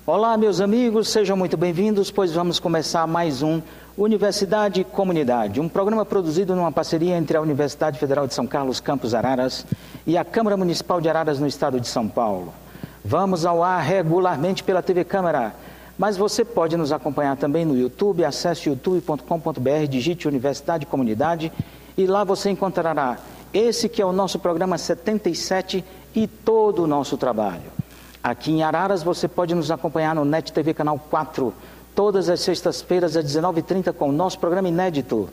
Olá, meus amigos, sejam muito bem-vindos, pois vamos começar mais um Universidade e Comunidade, um programa produzido numa parceria entre a Universidade Federal de São Carlos, Campus Araras, e a Câmara Municipal de Araras, no estado de São Paulo. Vamos ao ar regularmente pela TV Câmara, mas você pode nos acompanhar também no YouTube. Acesse youtube.com.br, digite Universidade e Comunidade e lá você encontrará esse que é o nosso programa 77 e todo o nosso trabalho. Aqui em Araras você pode nos acompanhar no NET TV Canal 4, todas as sextas-feiras às 19h30 com o nosso programa inédito.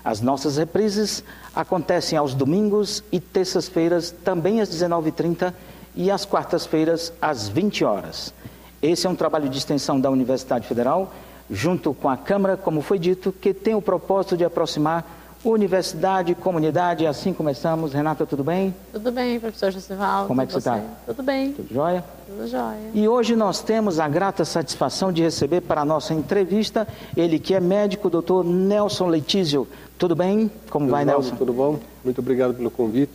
As nossas reprises acontecem aos domingos e terças-feiras também às 19h30 e às quartas-feiras às 20 horas. Esse é um trabalho de extensão da Universidade Federal, junto com a Câmara, como foi dito, que tem o propósito de aproximar Universidade e Comunidade. Assim começamos. Renata, tudo bem? Tudo bem, professor Josivaldo. Como é que você está? Tudo bem. Tudo jóia? Tudo jóia. E hoje nós temos a grata satisfação de receber para a nossa entrevista ele que é médico, o doutor Nelson Letísio. Tudo bem? Como vai, Nelson? Tudo bom? Muito obrigado pelo convite.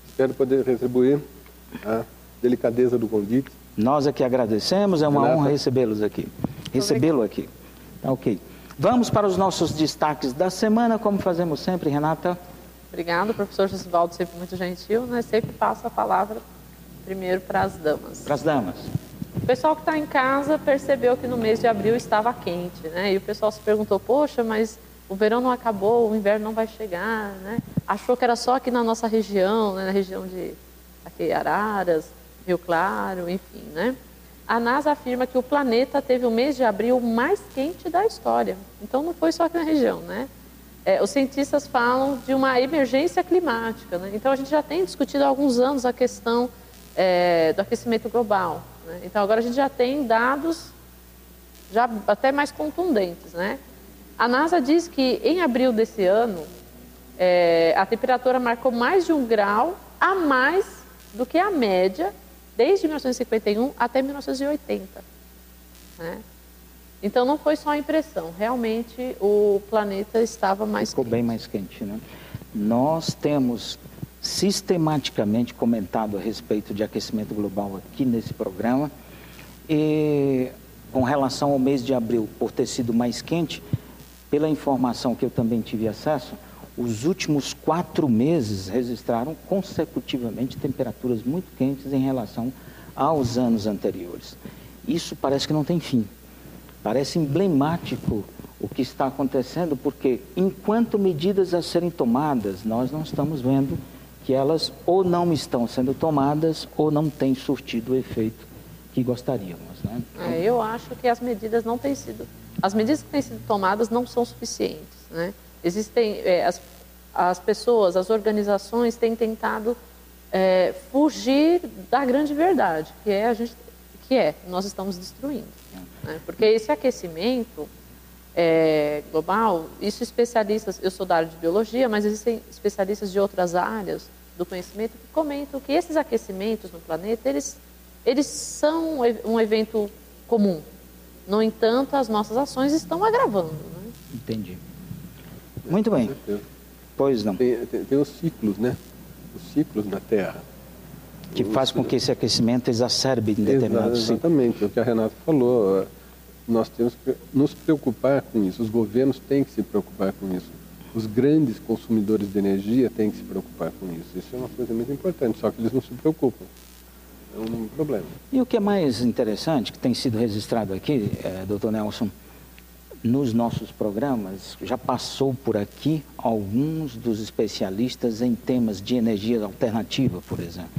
Espero poder retribuir a delicadeza do convite. Nós aqui agradecemos, é uma honra recebê-los aqui. Recebê-lo aqui. Tá, ok. Vamos para os nossos destaques da semana, como fazemos sempre, Renata. Obrigado, professor Josivaldo, sempre muito gentil, né? Sempre passo a palavra primeiro para as damas. Para as damas. O pessoal que está em casa percebeu que no mês de abril estava quente, né? E o pessoal se perguntou, poxa, mas o verão não acabou, o inverno não vai chegar, né? Achou que era só aqui na nossa região, né? Na região de aqui, Araras, Rio Claro, enfim, né? A NASA afirma que o planeta teve o mês de abril mais quente da história. Então, não foi só aqui na região, né? Os cientistas falam de uma emergência climática, né? Então, a gente já tem discutido há alguns anos a questão do aquecimento global, né? Então, agora a gente já tem dados já até mais contundentes, né? A NASA diz que em abril desse ano, a temperatura marcou mais de 1 grau a mais do que a média desde 1951 até 1980. Né? Então, não foi só a impressão. Realmente, o planeta estava mais quente. Ficou bem mais quente, né? Nós temos sistematicamente comentado a respeito de aquecimento global aqui nesse programa. E com relação ao mês de abril, por ter sido mais quente, pela informação que eu também tive acesso, os últimos 4 meses registraram consecutivamente temperaturas muito quentes em relação aos anos anteriores. Isso parece que não tem fim. Parece emblemático o que está acontecendo, porque enquanto medidas a serem tomadas, nós não estamos vendo que elas ou não estão sendo tomadas ou não têm surtido o efeito que gostaríamos, né? Eu acho que as medidas não têm sido... As medidas que têm sido tomadas não são suficientes, né? Existem, as pessoas, as organizações têm tentado fugir da grande verdade, nós estamos destruindo. Né? Porque esse aquecimento global, isso especialistas, eu sou da área de biologia, mas existem especialistas de outras áreas do conhecimento que comentam que esses aquecimentos no planeta, eles são um evento comum. No entanto, as nossas ações estão agravando. Né? Entendi. Muito bem. Pois não. Tem os ciclos, né? Os ciclos da Terra. Que faz com que esse aquecimento exacerbe em determinados ciclos. Exatamente, o que a Renata falou. Nós temos que nos preocupar com isso. Os governos têm que se preocupar com isso. Os grandes consumidores de energia têm que se preocupar com isso. Isso é uma coisa muito importante, só que eles não se preocupam. É um problema. E o que é mais interessante, que tem sido registrado aqui, doutor Nelson, nos nossos programas, já passou por aqui alguns dos especialistas em temas de energia alternativa, por exemplo,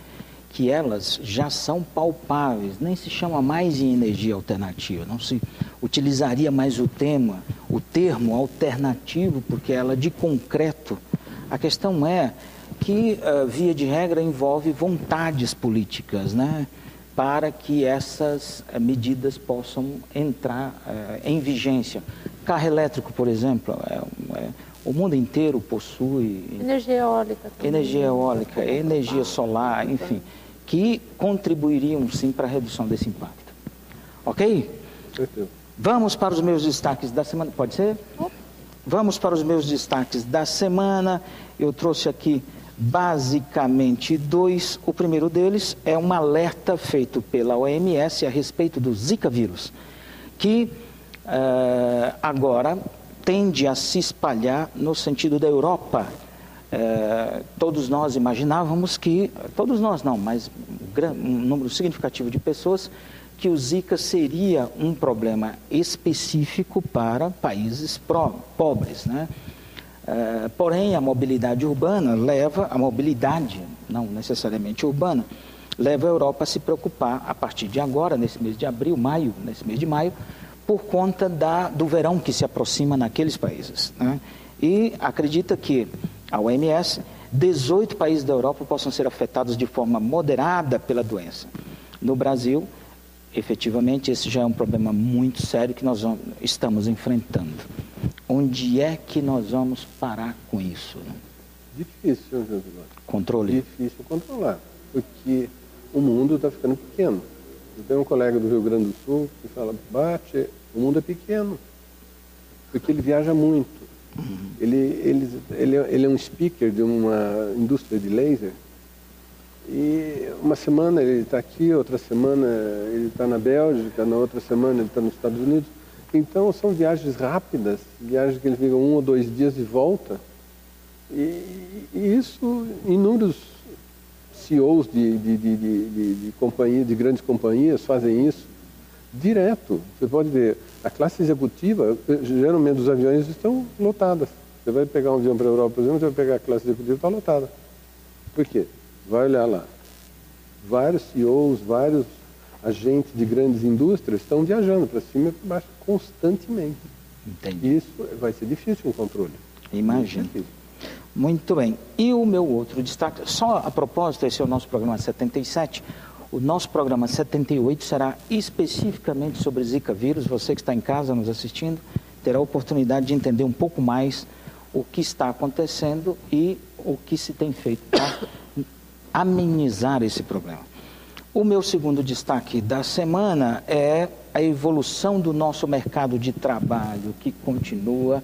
que elas já são palpáveis, nem se chama mais em energia alternativa, não se utilizaria mais o termo alternativo, porque ela de concreto. A questão é que, via de regra, envolve vontades políticas, né? Para que essas medidas possam entrar em vigência. Carro elétrico, por exemplo, o mundo inteiro possui... Energia eólica também. Energia eólica, energia solar, enfim, que contribuiriam sim para a redução desse impacto. Ok? Vamos para os meus destaques da semana, pode ser? Vamos para os meus destaques da semana. Eu trouxe aqui basicamente dois. O primeiro deles é um alerta feito pela OMS a respeito do Zika vírus, que agora tende a se espalhar no sentido da Europa. Todos nós imaginávamos que, todos nós não, mas um número significativo de pessoas, que o Zika seria um problema específico para países pobres, né? Porém, a mobilidade urbana a mobilidade, não necessariamente urbana, leva a Europa a se preocupar, a partir de agora, nesse mês de abril, nesse mês de maio, por conta do verão que se aproxima naqueles países, né? E acredita que a OMS, 18 países da Europa possam ser afetados de forma moderada pela doença. No Brasil, efetivamente, esse já é um problema muito sério que nós estamos enfrentando. Onde é que nós vamos parar com isso? Difícil, José. Controle? Difícil controlar, porque o mundo está ficando pequeno. Eu tenho um colega do Rio Grande do Sul que fala, o mundo é pequeno, porque ele viaja muito. Ele é um speaker de uma indústria de laser, e uma semana ele está aqui, outra semana ele está na Bélgica, na outra semana ele está nos Estados Unidos. Então são viagens rápidas, viagens que ele fica 1 ou 2 dias de volta, e isso, inúmeros CEOs de grandes companhias fazem isso direto. Você pode ver, a classe executiva, geralmente os aviões estão lotadas. Você vai pegar um avião para a Europa, por exemplo, você vai pegar a classe executiva, está lotada. Por quê? Vai olhar lá. Vários CEOs, vários agentes de grandes indústrias estão viajando para cima e para baixo constantemente. Entendi. Isso vai ser difícil o controle. Imagino. Muito bem. E o meu outro destaque, só a propósito, esse é o nosso programa 77, o nosso programa 78 será especificamente sobre Zika vírus. Você que está em casa nos assistindo terá a oportunidade de entender um pouco mais o que está acontecendo e o que se tem feito para amenizar esse problema. O meu segundo destaque da semana é a evolução do nosso mercado de trabalho, que continua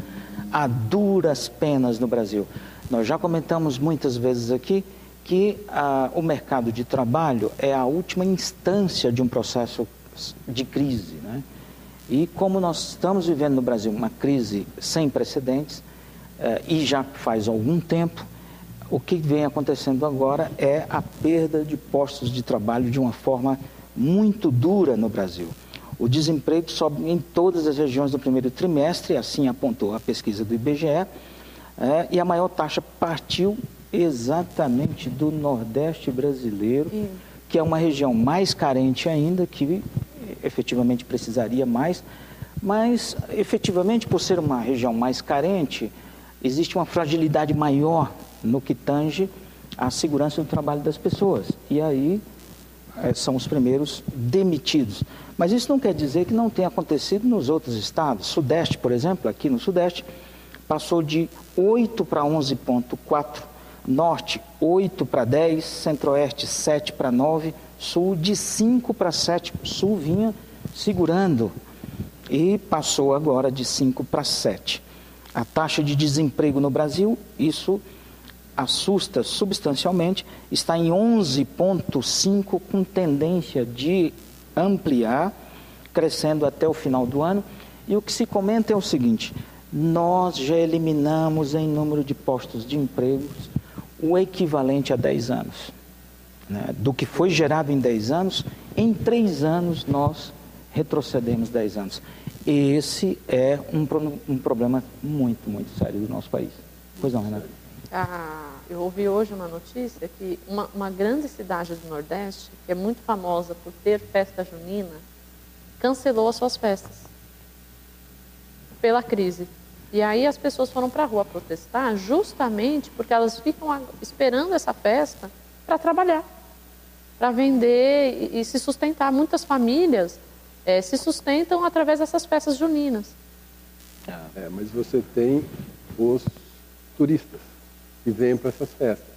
a duras penas no Brasil. Nós já comentamos muitas vezes aqui que o mercado de trabalho é a última instância de um processo de crise, né? E como nós estamos vivendo no Brasil uma crise sem precedentes, e já faz algum tempo, o que vem acontecendo agora é a perda de postos de trabalho de uma forma muito dura no Brasil. O desemprego sobe em todas as regiões do primeiro trimestre, assim apontou a pesquisa do IBGE, e a maior taxa partiu exatamente do Nordeste brasileiro, que é uma região mais carente ainda, que efetivamente precisaria mais, mas efetivamente por ser uma região mais carente, existe uma fragilidade maior no que tange à segurança do trabalho das pessoas. E aí são os primeiros demitidos. Mas isso não quer dizer que não tenha acontecido nos outros estados. Sudeste, por exemplo, aqui no Sudeste, passou de 8 para 11,4, Norte 8 para 10, Centro-Oeste 7 para 9, Sul de 5 para 7, Sul vinha segurando e passou agora de 5 para 7. A taxa de desemprego no Brasil, isso assusta substancialmente, está em 11,5, com tendência de ampliar, crescendo até o final do ano. E o que se comenta é o seguinte: nós já eliminamos em número de postos de empregos o equivalente a 10 anos. Né? Do que foi gerado em 10 anos, em 3 anos nós retrocedemos 10 anos. Esse é um problema muito, muito sério do nosso país. Pois não, Renato? Eu ouvi hoje uma notícia que uma grande cidade do Nordeste, que é muito famosa por ter festa junina, cancelou as suas festas pela crise. E aí as pessoas foram para a rua protestar justamente porque elas ficam esperando essa festa para trabalhar, para vender e se sustentar. Muitas famílias se sustentam através dessas festas juninas. Mas você tem os turistas que vêm para essas festas.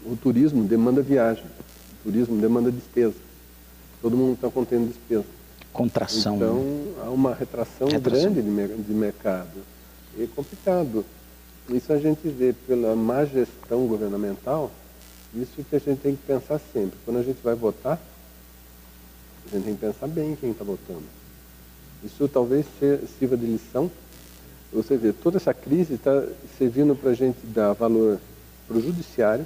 O turismo demanda viagem, o turismo demanda despesa. Todo mundo está contendo despesa. Contração. Então, há uma retração grande de mercado. É complicado. Isso a gente vê pela má gestão governamental, isso que a gente tem que pensar sempre. Quando a gente vai votar, a gente tem que pensar bem quem está votando. Isso talvez sirva de lição. Você vê, toda essa crise está servindo para a gente dar valor para o judiciário,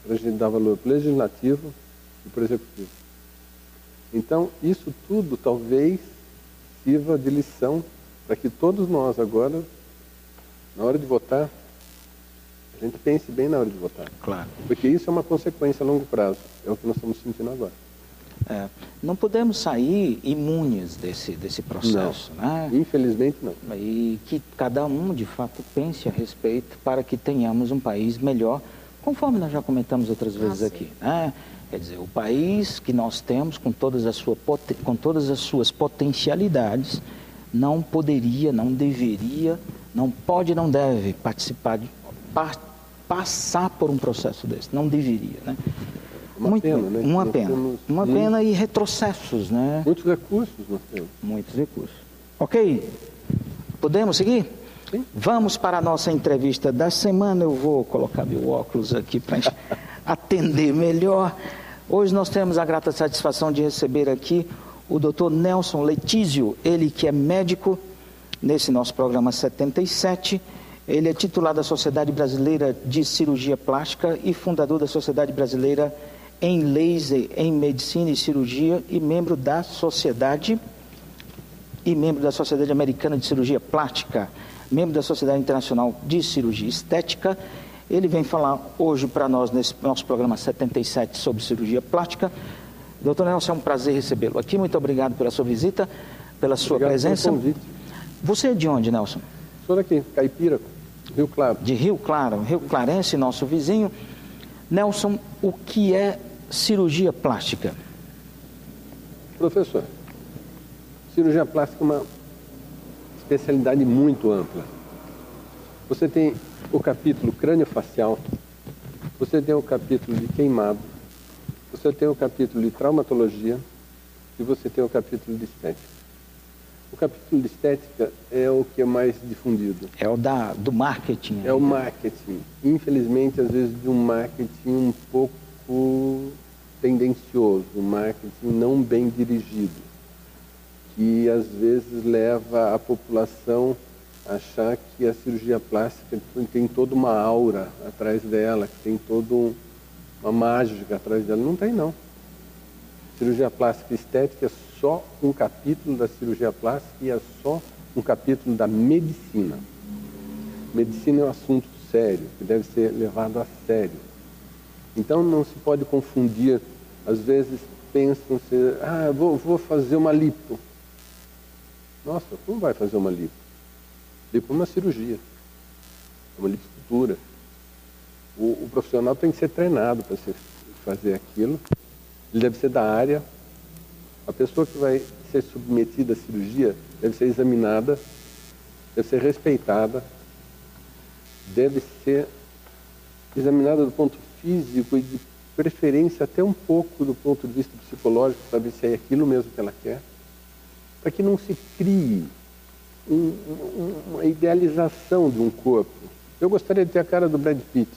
para a gente dar valor para o legislativo e para o executivo. Então, isso tudo talvez sirva de lição para que todos nós agora, na hora de votar, a gente pense bem na hora de votar. Claro. Porque isso é uma consequência a longo prazo. É o que nós estamos sentindo agora. Não podemos sair imunes desse processo, não. Né? Infelizmente, não. E que cada um, de fato, pense a respeito para que tenhamos um país melhor, conforme nós já comentamos outras vezes aqui. Né? Quer dizer, o país que nós temos, com todas as suas potencialidades, não poderia, não deveria, não pode, não deve passar por um processo desse. Não deveria, né? Uma pena, né? Uma pena e retrocessos, né? Muitos recursos nós temos. Muitos recursos. Ok? Podemos seguir? Sim. Vamos para a nossa entrevista da semana. Eu vou colocar meu óculos aqui para atender melhor. Hoje nós temos a grata satisfação de receber aqui o Dr. Nelson Letísio, ele que é médico nesse nosso programa 77. Ele é titular da Sociedade Brasileira de Cirurgia Plástica e fundador da Sociedade Brasileira em Laser, em Medicina e Cirurgia e membro da Sociedade Americana de Cirurgia Plástica, membro da Sociedade Internacional de Cirurgia Estética. Ele vem falar hoje para nós, nesse nosso programa 77, sobre cirurgia plástica. Doutor Nelson, é um prazer recebê-lo aqui. Muito obrigado pela sua visita, pela sua presença. Pelo convite. Você é de onde, Nelson? Sou daqui, Caipira, Rio Claro. De Rio Claro, Rio Clarense, nosso vizinho. Nelson, o que é cirurgia plástica? Professor, cirurgia plástica é uma especialidade muito ampla. Você tem o capítulo crânio-facial, você tem o capítulo de queimado, você tem o capítulo de traumatologia e você tem o capítulo de estética. O capítulo de estética é o que é mais difundido. É o do marketing. É o marketing. Infelizmente, às vezes, de um marketing um pouco tendencioso, um marketing não bem dirigido, que às vezes leva a população a achar que a cirurgia plástica tem toda uma aura atrás dela, que tem toda uma mágica atrás dela. Não tem, não. Cirurgia plástica e estética é só um capítulo da cirurgia plástica e é só um capítulo da medicina. Medicina é um assunto sério, que deve ser levado a sério. Então não se pode confundir. Às vezes pensam-se, vou fazer uma lipo. Nossa, como vai fazer uma lipo? Lipo é uma cirurgia, é uma liposutura. O profissional tem que ser treinado para fazer aquilo. Ele deve ser da área. A pessoa que vai ser submetida à cirurgia deve ser examinada, deve ser respeitada, deve ser examinada do ponto físico e de preferência até um pouco do ponto de vista psicológico, para ver se é aquilo mesmo que ela quer, para que não se crie uma idealização de um corpo. Eu gostaria de ter a cara do Brad Pitt.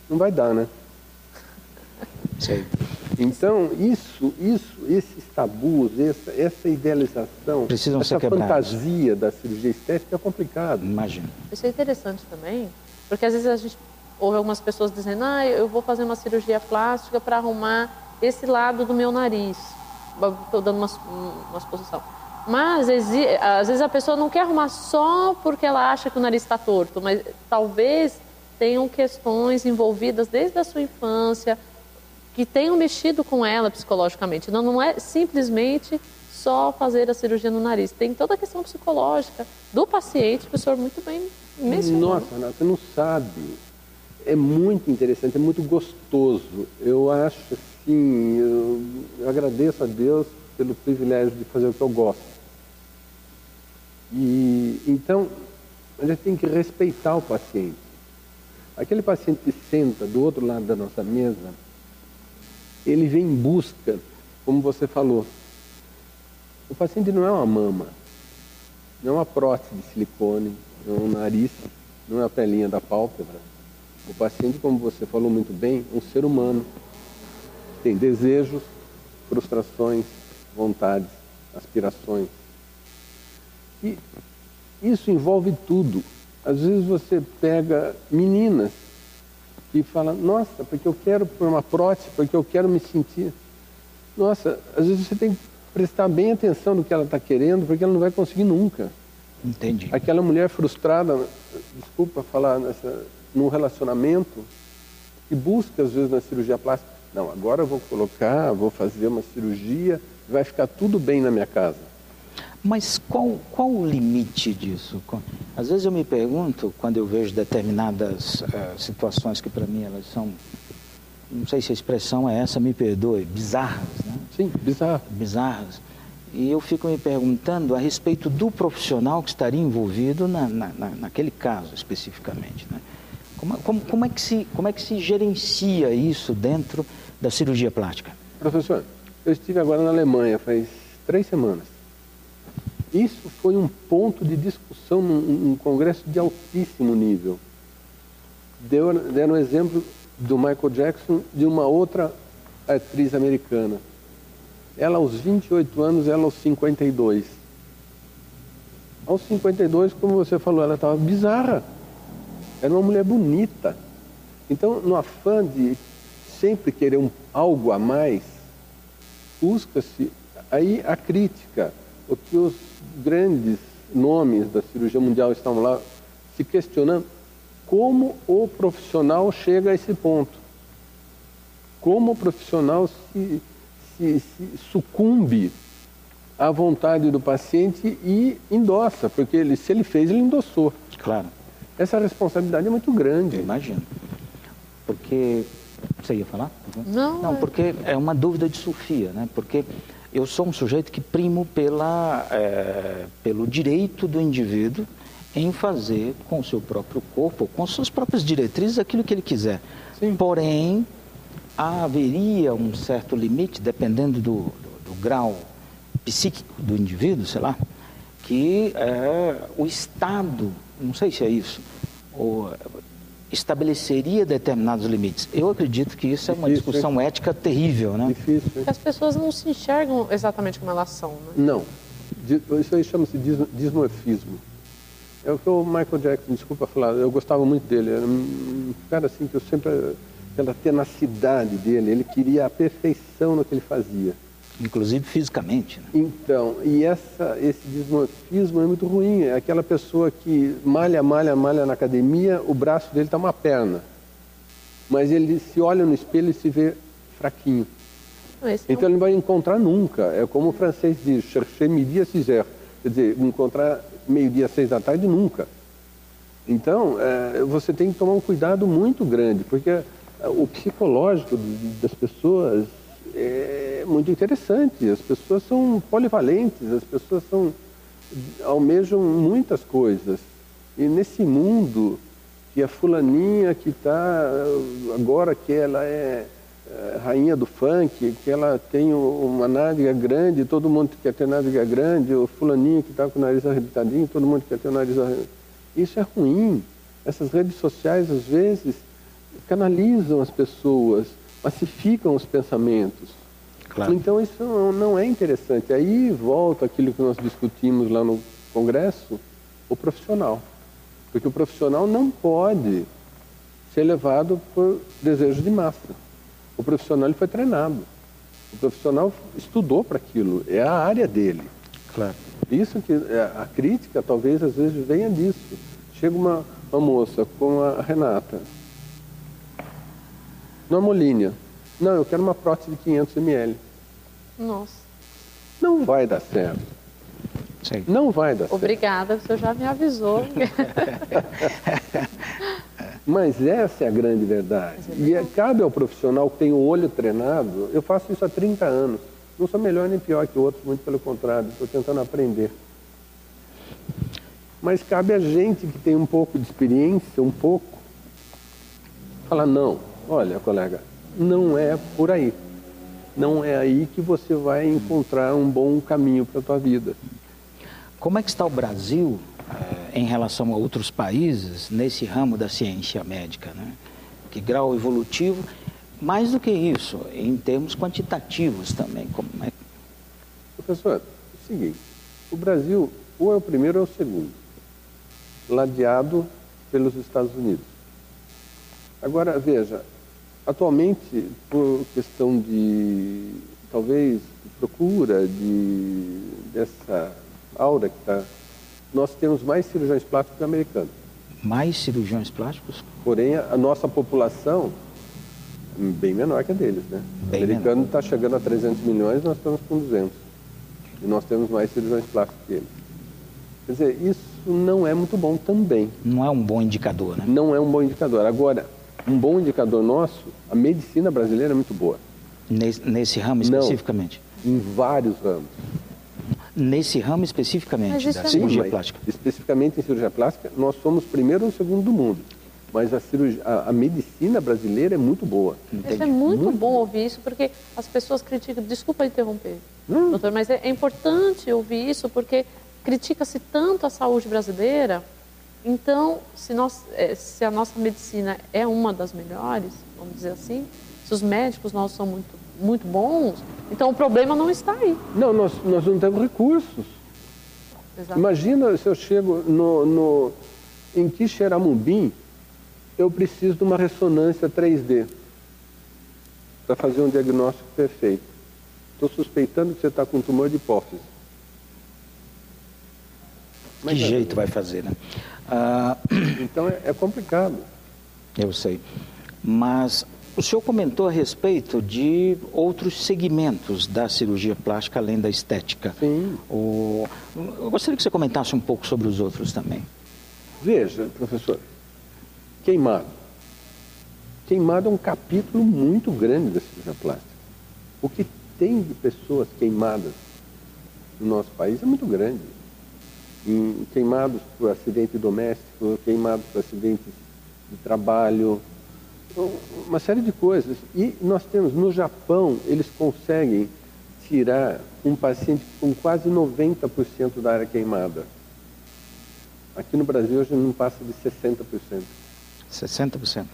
Não vai dar, né? Sei. Então, esses tabus, essa idealização, precisam essa ser quebrados. fantasia da cirurgia estética é complicado. Imagino. Isso é interessante também, porque às vezes a gente ouve algumas pessoas dizendo, eu vou fazer uma cirurgia plástica para arrumar esse lado do meu nariz. Estou dando uma suposição. Mas às vezes a pessoa não quer arrumar só porque ela acha que o nariz está torto, mas talvez tenham questões envolvidas desde a sua infância, que tenham mexido com ela psicologicamente. Não é simplesmente só fazer a cirurgia no nariz. Tem toda a questão psicológica do paciente, que o senhor muito bem mencionou. Nossa, Renata, você não sabe. É muito interessante, é muito gostoso. Eu acho assim, eu agradeço a Deus pelo privilégio de fazer o que eu gosto. E então, a gente tem que respeitar o paciente. Aquele paciente que senta do outro lado da nossa mesa, ele vem em busca, como você falou. O paciente não é uma mama, não é uma prótese de silicone, não é um nariz. não é a pelinha da pálpebra. O paciente, como você falou muito bem, é um ser humano. Tem desejos, frustrações, vontades, aspirações. E isso envolve tudo. Às vezes você pega meninas e fala, nossa, porque eu quero pôr uma prótese, porque eu quero me sentir. Nossa, às vezes você tem que prestar bem atenção no que ela está querendo, porque ela não vai conseguir nunca. Entendi. Aquela mulher frustrada, desculpa falar, num relacionamento, que busca às vezes na cirurgia plástica, não, agora eu vou fazer uma cirurgia, vai ficar tudo bem na minha casa. Mas qual o limite disso? Às vezes eu me pergunto, quando eu vejo determinadas situações que para mim elas são, não sei se a expressão é essa, me perdoe, bizarras, né? Sim, bizarro. Bizarras. E eu fico me perguntando a respeito do profissional que estaria envolvido naquele caso especificamente, né? Como é que se gerencia isso dentro da cirurgia plástica? Professor, eu estive agora na Alemanha, faz 3 semanas. Isso foi um ponto de discussão num congresso de altíssimo nível. Deram um exemplo do Michael Jackson, de uma outra atriz americana. Ela aos 28 anos, ela aos 52. Aos 52, como você falou, ela estava bizarra. Era uma mulher bonita. Então, no afã de sempre querer algo a mais, busca-se aí a crítica. O que os grandes nomes da cirurgia mundial estão lá se questionando, como o profissional chega a esse ponto. Como o profissional se sucumbe à vontade do paciente e endossa, porque se ele fez, ele endossou. Claro. Essa responsabilidade é muito grande. Eu imagino. Porque... Você ia falar? Não, porque é uma dúvida de Sofia, né? Porque eu sou um sujeito que primo pelo direito do indivíduo em fazer com o seu próprio corpo, com suas próprias diretrizes, aquilo que ele quiser. Sim. Porém, haveria um certo limite, dependendo do grau psíquico do indivíduo, sei lá, que o Estado, não sei se é isso, estabeleceria determinados limites. Eu acredito que isso é uma discussão ética terrível, né? Difícil. Porque as pessoas não se enxergam exatamente como elas são, né? Não. Isso aí chama-se dismorfismo. É o que o Michael Jackson, desculpa falar, eu gostava muito dele. Era um cara assim que eu sempre... Aquela tenacidade dele, ele queria a perfeição no que ele fazia. Inclusive fisicamente, né? Então, e esse dismorfismo é muito ruim. É aquela pessoa que malha na academia, o braço dele está uma perna. Mas ele se olha no espelho e se vê fraquinho. Então ele não vai encontrar nunca. É como o francês diz, chercher midi à 6 heures. Quer dizer, encontrar meio-dia, 6 da tarde, nunca. Então, você tem que tomar um cuidado muito grande, porque o psicológico das pessoas é muito interessante. As pessoas são polivalentes, as pessoas almejam muitas coisas. E nesse mundo, que a fulaninha que está agora, que ela é rainha do funk, que ela tem uma nádega grande, todo mundo quer ter nádega grande, o fulaninho que está com o nariz arrebitadinho, todo mundo quer ter o nariz arrebitadinho. Isso é ruim. Essas redes sociais, às vezes, canalizam as pessoas, pacificam os pensamentos. Claro. Então isso não é interessante. Aí volta aquilo que nós discutimos lá no Congresso, o profissional. Porque o profissional não pode ser levado por desejo de massa. O profissional ele foi treinado. O profissional estudou para aquilo, é a área dele. Claro. Isso que a crítica talvez às vezes venha disso. Chega uma moça como a Renata, numa molinha. Não, eu quero uma prótese de 500 ml. Nossa. Não vai dar certo. Sim. Não vai dar certo. Obrigada, você já me avisou. Mas essa é a grande verdade. E cabe ao profissional que tem o olho treinado. Eu faço isso há 30 anos. Não sou melhor nem pior que outros, muito pelo contrário. Estou tentando aprender. Mas cabe a gente que tem um pouco de experiência, falar, não, olha, colega, não é por aí. Não é aí que você vai encontrar um bom caminho para a tua vida. Como é que está o Brasil em relação a outros países nesse ramo da ciência médica, né? Que grau evolutivo, mais do que isso, em termos quantitativos também. Como é? Professor, é o seguinte, o Brasil ou é o primeiro ou é o segundo, ladeado pelos Estados Unidos. Agora, veja, atualmente, por questão de, talvez, de procura, dessa aura que está, nós temos mais cirurgiões plásticos americanos. Mais cirurgiões plásticos? Porém, a nossa população é bem menor que a deles, né? O americano está chegando a 300 milhões, nós estamos com 200. E nós temos mais cirurgiões plásticos que eles. Quer dizer, isso não é muito bom também. Não é um bom indicador, né? Não é um bom indicador. Agora, um bom indicador nosso, a medicina brasileira é muito boa. Nesse ramo especificamente? Não, em vários ramos. Nesse ramo especificamente, da cirurgia plástica? Especificamente em cirurgia plástica, nós somos primeiro ou segundo do mundo. Mas a medicina brasileira é muito boa. Isso é muito bom ouvir isso, porque as pessoas criticam... Desculpa interromper, doutor, mas é importante ouvir isso, porque critica-se tanto a saúde brasileira. Então, se a nossa medicina é uma das melhores, vamos dizer assim, se os médicos nossos são muito bons, então o problema não está aí. Não, nós não temos recursos. Exato. Imagina se eu chego em Quixeramobim, eu preciso de uma ressonância 3D para fazer um diagnóstico perfeito. Estou suspeitando que você está com tumor de hipófise. Que jeito vai fazer, né? Então é complicado. Eu sei. Mas o senhor comentou a respeito de outros segmentos da cirurgia plástica além da estética. Sim. Eu gostaria que você comentasse um pouco sobre os outros também. Veja, professor, queimado. Queimado é um capítulo muito grande da cirurgia plástica. O que tem de pessoas queimadas no nosso país é muito grande. Queimados por acidente doméstico, queimados por acidentes de trabalho, uma série de coisas. E nós temos, no Japão, eles conseguem tirar um paciente com quase 90% da área queimada. Aqui no Brasil, hoje não passa de 60%. 60%?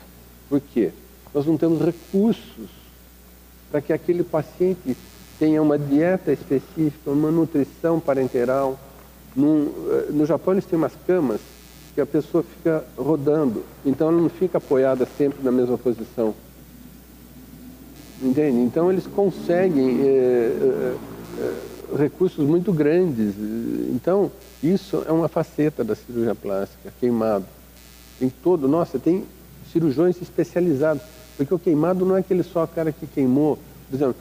Por quê? Nós não temos recursos para que aquele paciente tenha uma dieta específica, uma nutrição parenteral. No Japão eles têm umas camas que a pessoa fica rodando, então ela não fica apoiada sempre na mesma posição. Entende? Então eles conseguem recursos muito grandes. Então isso é uma faceta da cirurgia plástica, queimado. Tem cirurgiões especializados, porque o queimado não é aquele só cara que queimou, por exemplo,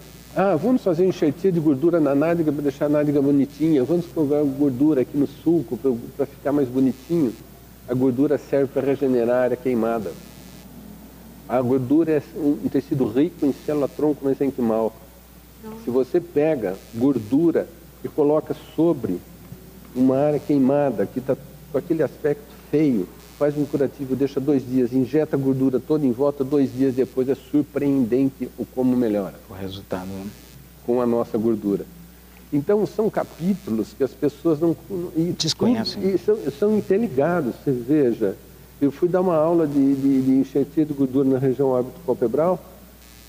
vamos fazer enxertia de gordura na nádega para deixar a nádega bonitinha, vamos colocar gordura aqui no sulco para ficar mais bonitinho. A gordura serve para regenerar a área queimada. A gordura é um tecido rico em célula-tronco mesenquimal. Se você pega gordura e coloca sobre uma área queimada, que está com aquele aspecto feio, faz um curativo, deixa 2 dias, injeta a gordura toda em volta, 2 dias depois é surpreendente o como melhora. O resultado, né? Com a nossa gordura. Então, são capítulos que as pessoas não desconhecem. E são interligados. Você veja, eu fui dar uma aula de enxertia de gordura na região órbito-palpebral,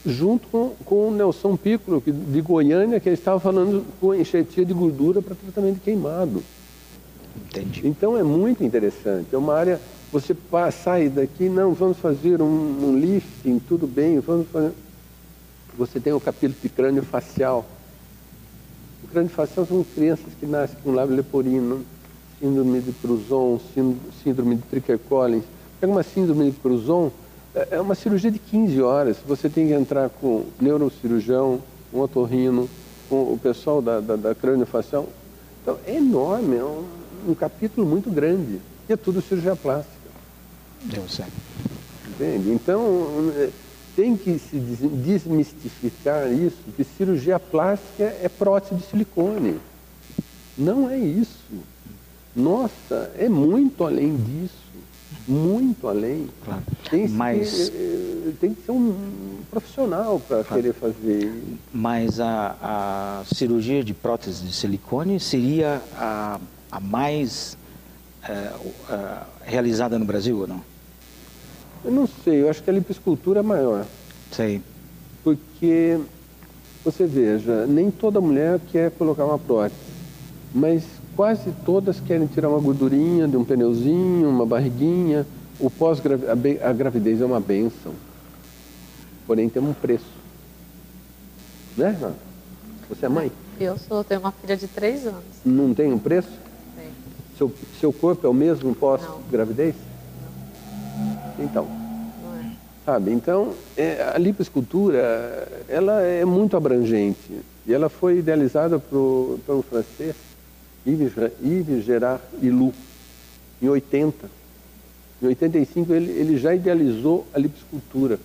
junto com o Nelson Piccolo, de Goiânia, que ele estava falando com enxertia de gordura para tratamento de queimado. Entendi. Então, é muito interessante. É uma área... Você sai daqui, não, vamos fazer um lifting, tudo bem, vamos fazer... Você tem o capítulo de crânio facial. O crânio facial são crianças que nascem com lábio leporino, síndrome de Cruzon, síndrome de Tricher-Collins. Pega uma síndrome de Cruzon, é uma cirurgia de 15 horas. Você tem que entrar com neurocirurgião, com otorrino, com o pessoal da crânio facial. Então, é enorme, é um capítulo muito grande. E é tudo cirurgia plástica. Eu sei. Entende? Então, tem que se desmistificar isso, que cirurgia plástica é prótese de silicone. Não é isso. Nossa, é muito além disso. Muito além. Claro. Tem que ser um profissional para querer fazer. Mas a cirurgia de prótese de silicone seria a mais realizada no Brasil ou não? Eu não sei, eu acho que a lipoescultura é maior. Sei. Porque, você veja, nem toda mulher quer colocar uma prótese, mas quase todas querem tirar uma gordurinha de um pneuzinho, uma barriguinha. A gravidez é uma bênção, porém tem um preço. Né? Você é mãe? Tenho uma filha de 3 anos. Não tem um preço? Tem. Seu corpo é o mesmo pós-gravidez? Então, Não é. sabe? Então, a lipoescultura, ela é muito abrangente. E ela foi idealizada pelo francês Yves Gérard Hilou, em 80. Em 85, ele já idealizou a lipoescultura.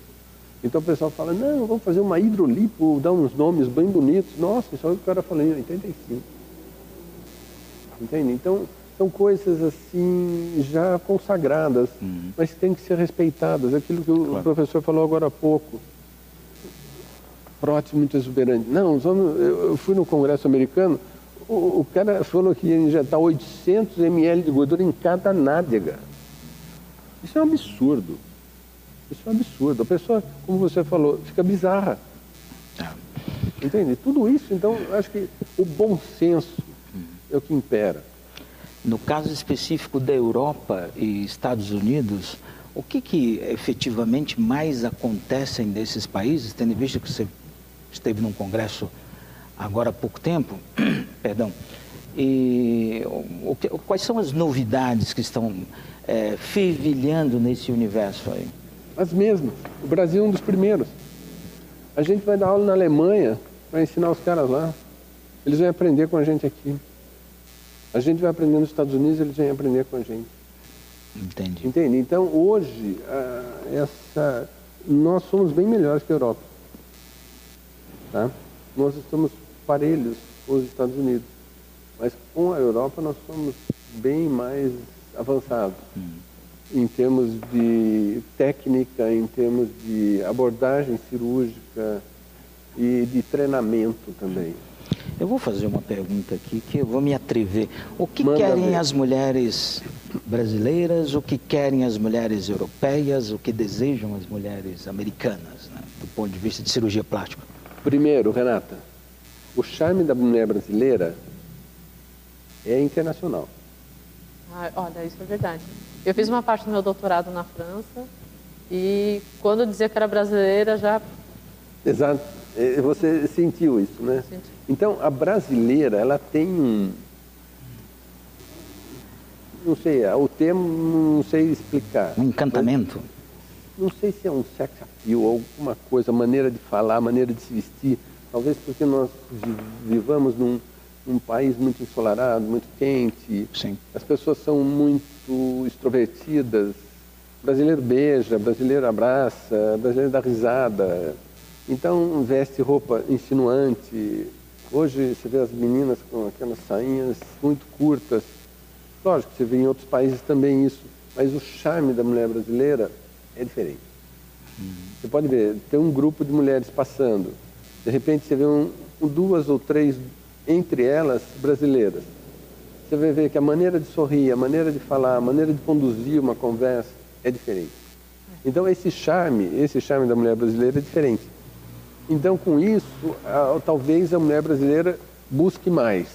Então o pessoal fala, não, vamos fazer uma hidrolipo, dar uns nomes bem bonitos. Nossa, isso é o que o cara falou em 85. Entende? Então, são coisas assim, já consagradas, mas tem que ser respeitadas. Aquilo que o professor falou agora há pouco. Prótese muito exuberante. Não, eu fui no Congresso americano, o cara falou que ia injetar 800 ml de gordura em cada nádega. Isso é um absurdo. Isso é um absurdo. A pessoa, como você falou, fica bizarra. Entende? Tudo isso, então, acho que o bom senso é o que impera. No caso específico da Europa e Estados Unidos, o que efetivamente mais acontece nesses países, tendo em vista que você esteve num congresso agora há pouco tempo, perdão, e quais são as novidades que estão fervilhando nesse universo aí? As mesmas. O Brasil é um dos primeiros. A gente vai dar aula na Alemanha para ensinar os caras lá. Eles vão aprender com a gente aqui. A gente vai aprender nos Estados Unidos, eles vão aprender com a gente. Entendi. Entende? Então, hoje, nós somos bem melhores que a Europa. Tá? Nós estamos parelhos com os Estados Unidos. Mas com a Europa, nós somos bem mais avançados. Em termos de técnica, em termos de abordagem cirúrgica e de treinamento também. Eu vou fazer uma pergunta aqui que eu vou me atrever. O que Manda querem ver. as mulheres brasileiras, o que querem as mulheres europeias, o que desejam as mulheres americanas, né, do ponto de vista de cirurgia plástica? Primeiro, Renata, o charme da mulher brasileira é internacional. Olha, isso é verdade. Eu fiz uma parte do meu doutorado na França e quando eu dizia que era brasileira já... Exato. Você sentiu isso, né? Senti. Então, a brasileira, ela tem não sei, o termo não sei explicar. Um encantamento? Não sei se é um sex appeal, alguma coisa, maneira de falar, maneira de se vestir. Talvez porque nós vivamos num país muito ensolarado, muito quente. Sim. As pessoas são muito extrovertidas. O brasileiro beija, o brasileiro abraça, o brasileiro dá risada. Então, veste roupa insinuante. Hoje, você vê as meninas com aquelas sainhas muito curtas. Lógico que você vê em outros países também isso. Mas o charme da mulher brasileira é diferente. Você pode ver, tem um grupo de mulheres passando. De repente, você vê duas ou três, entre elas, brasileiras. Você vai ver que a maneira de sorrir, a maneira de falar, a maneira de conduzir uma conversa é diferente. Então, esse charme da mulher brasileira é diferente. Então, com isso, talvez a mulher brasileira busque mais.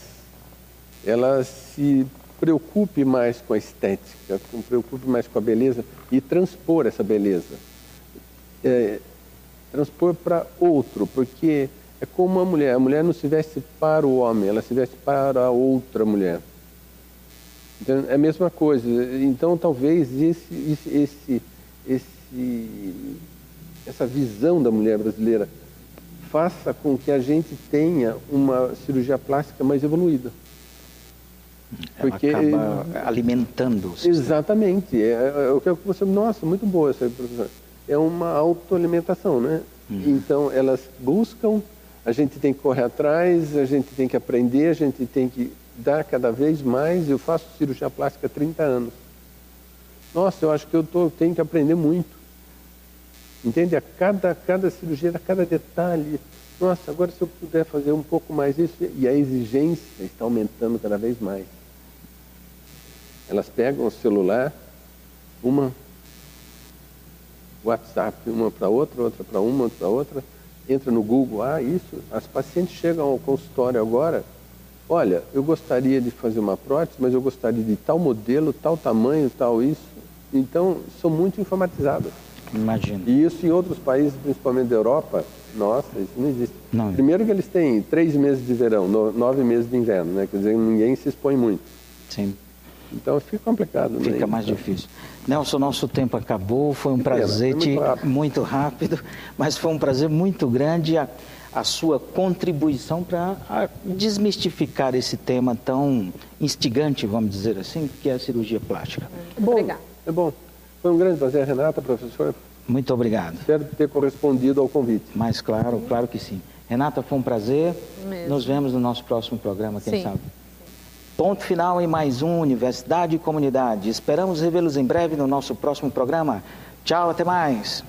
Ela se preocupe mais com a estética, se preocupe mais com a beleza e transpor essa beleza. Transpor para outro, porque é como a mulher não se veste para o homem, ela se veste para outra mulher. Então, é a mesma coisa. Então, talvez essa visão da mulher brasileira faça com que a gente tenha uma cirurgia plástica mais evoluída. Porque acaba alimentando. Exatamente. O que você... Nossa, muito boa essa professora. É uma autoalimentação, né? Então, elas buscam, a gente tem que correr atrás, a gente tem que aprender, a gente tem que dar cada vez mais. Eu faço cirurgia plástica há 30 anos. Nossa, eu acho que tenho que aprender muito. Entende? A cada cirurgia, a cada detalhe. Nossa, agora se eu puder fazer um pouco mais isso. E a exigência está aumentando cada vez mais. Elas pegam o celular, uma WhatsApp, uma para outra, outra para uma, outra para outra, entra no Google, isso. As pacientes chegam ao consultório agora, olha, eu gostaria de fazer uma prótese, mas eu gostaria de tal modelo, tal tamanho, tal isso. Então, são muito informatizadas. Imagino. E isso em outros países, principalmente da Europa, nossa, isso não existe. Não. Primeiro que eles têm 3 meses de verão, 9 meses de inverno, né? Quer dizer, ninguém se expõe muito. Sim. Então fica complicado. Fica mais difícil. Nelson, nosso tempo acabou, foi um prazer, muito rápido, mas foi um prazer muito grande a sua contribuição para desmistificar esse tema tão instigante, vamos dizer assim, que é a cirurgia plástica. Obrigada. É bom. Foi um grande prazer, Renata, professora. Muito obrigado. Espero ter correspondido ao convite. Mas claro que sim. Renata, foi um prazer. Mesmo. Nos vemos no nosso próximo programa, quem Sim. sabe. Ponto final em mais um Universidade e Comunidade. Esperamos revê-los em breve no nosso próximo programa. Tchau, até mais.